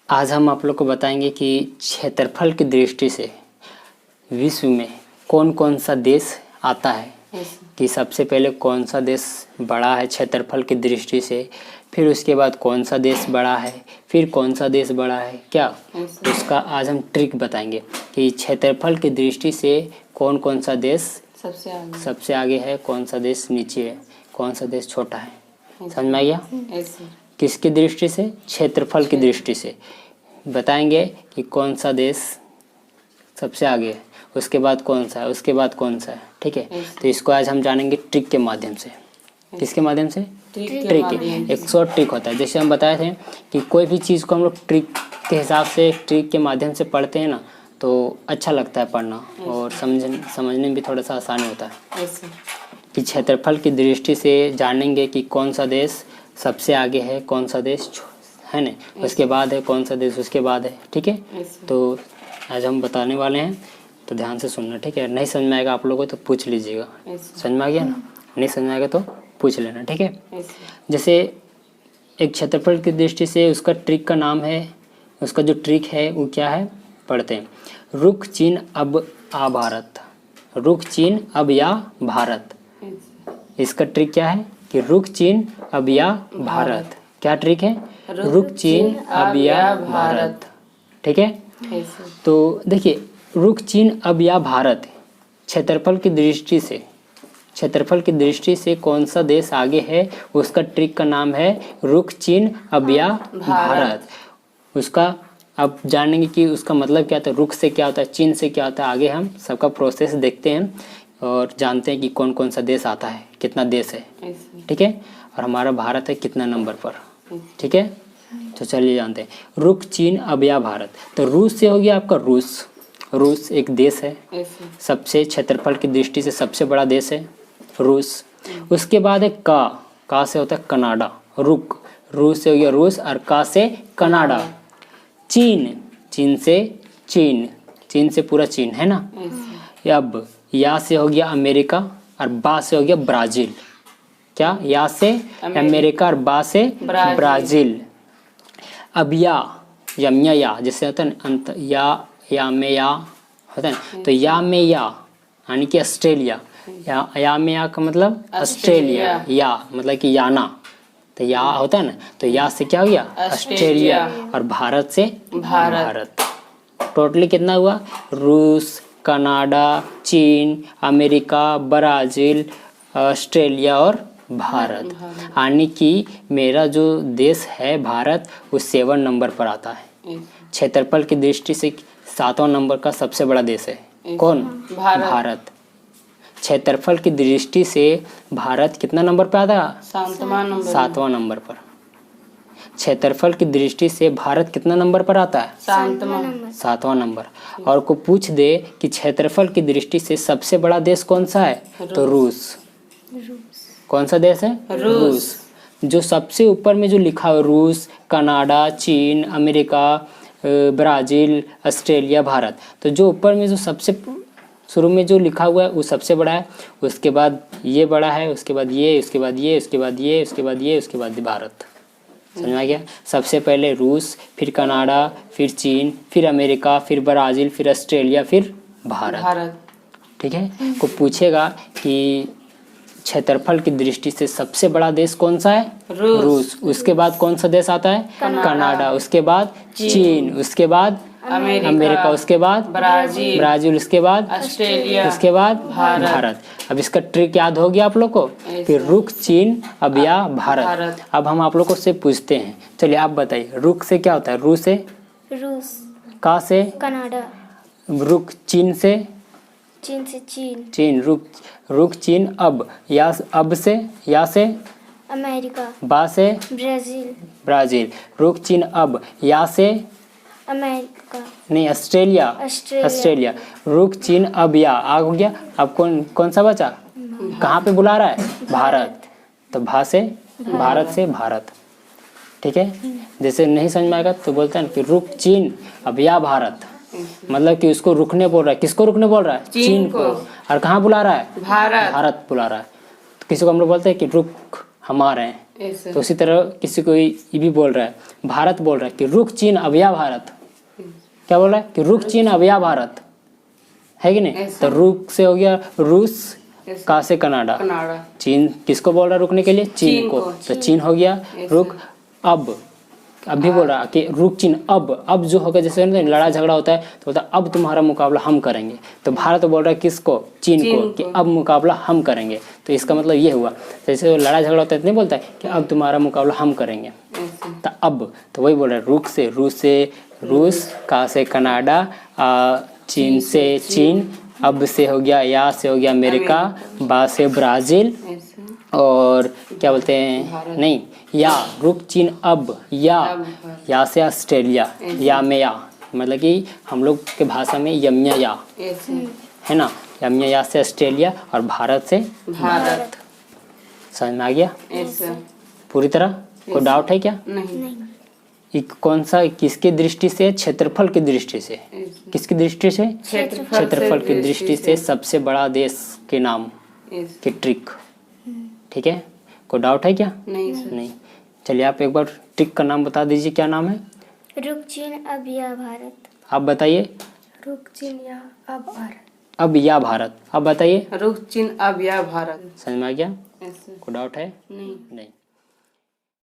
आज हम आप लोग को बताएंगे कि क्षेत्रफल की दृष्टि से विश्व में कौन कौन सा देश आता है, कि सबसे पहले कौन सा देश बड़ा है क्षेत्रफल की दृष्टि से, फिर उसके बाद कौन सा देश बड़ा है, फिर कौन सा देश बड़ा है, क्या उसका आज हम ट्रिक बताएंगे कि क्षेत्रफल की दृष्टि से कौन कौन सा देश सबसे आगे है, कौन सा देश नीचे है, कौन सा देश छोटा है। समझ में आ गया? किसकी दृष्टि से? क्षेत्रफल की दृष्टि से बताएंगे कि कौन सा देश सबसे आगे है, उसके बाद कौन सा है, उसके बाद कौन सा है। ठीक है, तो इसको आज हम जानेंगे ट्रिक के माध्यम से। किसके माध्यम से? ट्रिक। एक शॉर्ट ट्रिक होता है, जैसे हम बताए थे कि कोई भी चीज़ को हम लोग ट्रिक के हिसाब से, ट्रिक के माध्यम से पढ़ते हैं ना, तो अच्छा लगता है पढ़ना और समझने में भी थोड़ा सा आसानी होता है। कि क्षेत्रफल की दृष्टि से जानेंगे कि कौन सा देश सबसे आगे है, कौन सा देश है ना, उसके बाद है, कौन सा देश उसके बाद है। ठीक है, तो आज हम बताने वाले हैं, तो ध्यान से सुनना। ठीक है, नहीं समझ में आएगा आप लोगों को तो पूछ लीजिएगा। समझ में आ गया ना? नहीं समझ में आएगा तो पूछ लेना। ठीक है, जैसे एक क्षेत्रफल की दृष्टि से उसका ट्रिक का नाम है, उसका जो ट्रिक है वो क्या है, पढ़ते हैं। रुक चीन अब आ भारत। रुक चीन अब या भारत। इसका ट्रिक क्या है कि रुक चीन अब या भारत। क्या ट्रिक है? रुक चीन अब या भारत। ठीक है, तो देखिए रुक चीन अब या भारत क्षेत्रफल की दृष्टि से, क्षेत्रफल की दृष्टि से कौन सा देश आगे है, उसका ट्रिक का नाम है रुक चीन अब या भारत। उसका अब जानेंगे कि उसका मतलब क्या होता है, रुक से क्या होता है, चीन से क्या होता है। आगे हम सबका प्रोसेस देखते हैं और जानते हैं कि कौन कौन सा देश आता है, कितना देश है। ठीक है, और हमारा भारत है कितना नंबर पर। ठीक है, तो चलिए जानते हैं। रुक चीन अब या भारत, तो रूस से हो गया आपका रूस। रूस एक देश है, सबसे क्षेत्रफल की दृष्टि से सबसे बड़ा देश है रूस। उसके बाद है का से होता है कनाडा। रुक, रूस से हो गया रूस, और का से कनाडा। चीन, चीन से पूरा चीन है ना। अब या से हो गया अमेरिका, और बा से हो गया ब्राज़ील। क्या? या से अमेरिका और बा से ब्राज़ील। अब या जैसे होता है अंत, या में या होता है, तो या में या यानी कि ऑस्ट्रेलिया। या में या का मतलब ऑस्ट्रेलिया, या मतलब कि याना, तो या होता है ना, तो या से क्या हो गया ऑस्ट्रेलिया, और भारत से भारत। टोटली कितना हुआ? रूस, कनाडा, चीन, अमेरिका, ब्राज़ील, ऑस्ट्रेलिया और भारत। यानी कि मेरा जो देश है भारत वो 7 नंबर पर आता है। क्षेत्रफल की दृष्टि से 7वां नंबर का सबसे बड़ा देश है। कौन? भारत। क्षेत्रफल की दृष्टि से भारत कितना नंबर पर आता है? 7वां नंबर पर। क्षेत्रफल की दृष्टि से भारत कितना नंबर पर आता है? 7वां नंबर। और को पूछ दे कि क्षेत्रफल की दृष्टि से सबसे बड़ा देश कौन सा है, तो रूस। कौन सा देश है? रूस। जो सबसे ऊपर में जो लिखा है रूस, कनाडा, चीन, अमेरिका, ब्राज़ील, ऑस्ट्रेलिया, भारत, तो जो ऊपर में जो सबसे शुरू में जो लिखा हुआ है वो सबसे बड़ा है। उसके बाद ये बड़ा है, उसके बाद ये, उसके बाद ये, उसके बाद ये, उसके बाद ये, उसके बाद भारत। समझ में आ गया? सबसे पहले रूस, फिर कनाडा, फिर चीन, फिर अमेरिका, फिर ब्राज़ील, फिर ऑस्ट्रेलिया, फिर भारत। ठीक है, को पूछेगा कि क्षेत्रफल की दृष्टि से सबसे बड़ा देश कौन सा है? रूस। उसके बाद कौन सा देश आता है? कनाडा। उसके बाद चीन, उसके बाद अमेरिका, उसके बाद ब्राज़ील, उसके बाद ऑस्ट्रेलिया, उसके बाद भारत। अब इसका ट्रिक याद हो गया आप लोग को कि रुक चीन अब या भारत। अब हम आप लोग को से पूछते हैं, चलिए आप बताइए रुक से क्या होता है? रूस से, का से कनाडा, रुक चीन से चीन, रुक चीन अब, या अब से, या से अमेरिका, बा से ब्राज़ील, रुक चीन अब, या से अमेरिका नहीं ऑस्ट्रेलिया। रुक चीन अब या आ हो गया। अब कौन सा बचा? कहाँ पे बुला रहा है? भारत। तो भारत से भारत। ठीक है, जैसे नहीं समझ में आएगा तो बोलते हैं कि रुक चीन अब या भारत, मतलब कि उसको रुकने बोल रहा है। किसको रुकने बोल रहा है? चीन को। और कहाँ बुला रहा है? भारत बुला रहा है। तो किसी को हम लोग बोलते हैं कि रुक हम आ रहे हैं, ऐसे तो उसी तरह किसी को ये भी बोल रहा है, भारत बोल रहा है कि रुक चीन अब या भारत, क्या बोल रहा है कि रुक चीन अब या भारत, है कि नहीं। ऐसा। तो रुक से हो गया रूस, ऐसे का से कनाडा, कनाडा चीन किसको बोल रहा है रुकने के लिए, चीन चीन को, को। तो चीन हो गया ऐसे। रुक। अब अभी बोल रहा कि रुक चीन अब जो होगा, जैसे लड़ाई झगड़ा होता है तो बोलता है अब तुम्हारा मुकाबला हम करेंगे, तो भारत बोल रहा है किसको, चीन को, कि अब मुकाबला हम करेंगे। तो इसका मतलब ये हुआ, जैसे लड़ाई झगड़ा होता है तो नहीं बोलता है कि अब तुम्हारा मुकाबला हम करेंगे, ऐसे तो अब तो वही बोल रहा है रुक से रूस, का से कनाडा, चीन से चीन, अब से हो गया, या से हो गया अमेरिका, बा से ब्राज़ील, ऐसे और क्या बोलते हैं, नहीं या रुक चीन अब या से ऑस्ट्रेलिया, या में या मतलब कि हम लोग के भाषा में यमिया या ऐसे है ना, यमिया या से ऑस्ट्रेलिया और भारत से भारत समझ में आ गया ऐसे पूरी तरह। कोई डाउट है क्या? नहीं नहीं। ये कौन सा किसकी दृष्टि से, क्षेत्रफल की दृष्टि से, ऐसे किसकी दृष्टि से, क्षेत्रफल की दृष्टि से सबसे बड़ा देश के नाम ऐसे की ट्रिक, ठीक है। कोई डाउट है क्या? नहीं सर नहीं। चलिए आप एक बार ट्रिक का नाम बता दीजिए, क्या नाम है? रुक चीन अब या भारत। आप बताइए। रुक चीन या अब भारत। अब या भारत, आप बताइए। रुक चीन अब या भारत समझ में आ गया? ऐसे कोई डाउट है? नहीं नहीं।